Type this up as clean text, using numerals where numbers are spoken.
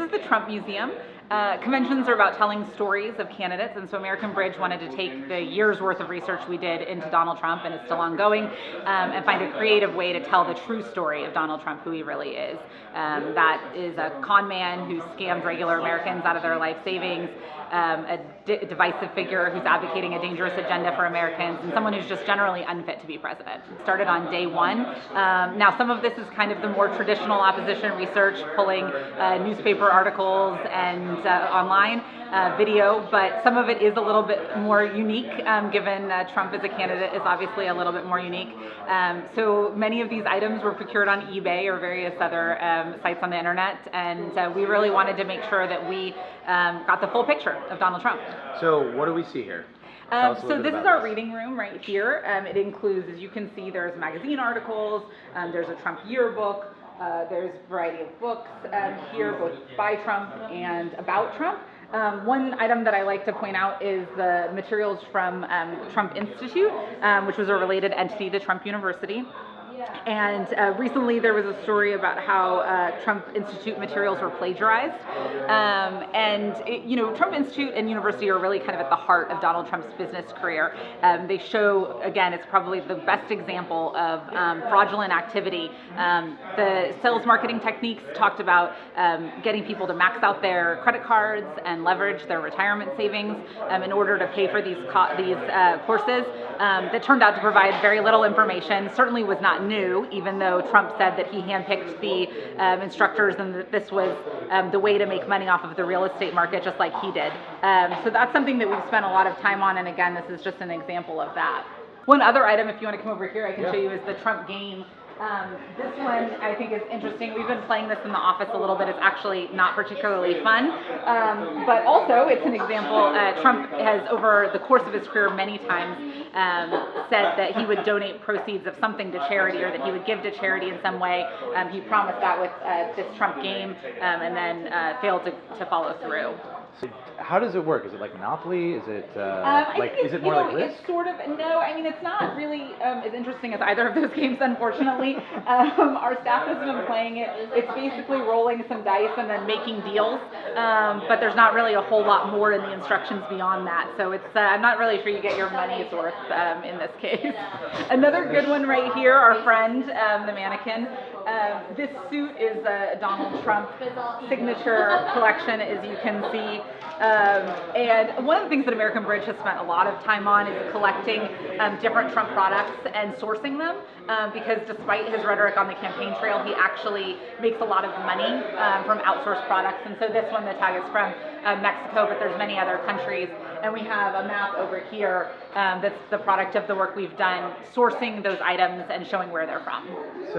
is the Trump Museum. Conventions are about telling stories of candidates, and so American Bridge wanted to take the year's worth of research we did into Donald Trump, and it's still ongoing, and find a creative way to tell the true story of Donald Trump, who he really is. That is a con man who scammed regular Americans out of their life savings, a divisive figure who's advocating a dangerous agenda for Americans, and someone who's just generally unfit to be president. Started on day one. Now some of this is kind of the more traditional opposition research, pulling newspaper articles and online video, but some of it is a little bit more unique, given Trump as a candidate is obviously a little bit more unique. So many of these items were procured on eBay or various other sites on the internet, and we really wanted to make sure that we got the full picture of Donald Trump. So what do we see here? So this is our reading room right here. It includes, as you can see, there's magazine articles, there's a Trump yearbook, there's a variety of books here, both by Trump and about Trump. One item that I like to point out is the materials from Trump Institute, which was a related entity to Trump University. And recently there was a story about how Trump Institute materials were plagiarized. Trump Institute and University are really kind of at the heart of Donald Trump's business career. They show, again, it's probably the best example of fraudulent activity. The sales marketing techniques talked about getting people to max out their credit cards and leverage their retirement savings in order to pay for these courses that turned out to provide very little information, certainly was not new, even though Trump said that he handpicked the instructors and that this was the way to make money off of the real estate market, just like he did. So that's something that we've spent a lot of time on, and again, this is just an example of that. One other item, if you want to come over here, I can show you, is the Trump game. This one I think is interesting. We've been playing this in the office a little bit. It's actually not particularly fun, but also it's an example. Trump has, over the course of his career, many times said that he would donate proceeds of something to charity, or that he would give to charity in some way. He promised that with this Trump game, and then failed to follow through. So how does it work? Is it like Monopoly? Is it is it more like this? It's sort of, no, I mean, it's not really as interesting as either of those games, unfortunately. Our staff has been playing it. It's basically rolling some dice and then making deals, but there's not really a whole lot more in the instructions beyond that. So it's I'm not really sure you get your money's worth in this case. Another good one right here, our friend, the mannequin. This suit is a Donald Trump signature collection, as you can see. And one of the things that American Bridge has spent a lot of time on is collecting different Trump products and sourcing them, because despite his rhetoric on the campaign trail, he actually makes a lot of money from outsourced products. And so this one, the tag is from Mexico, but there's many other countries. And we have a map over here that's the product of the work we've done sourcing those items and showing where they're from.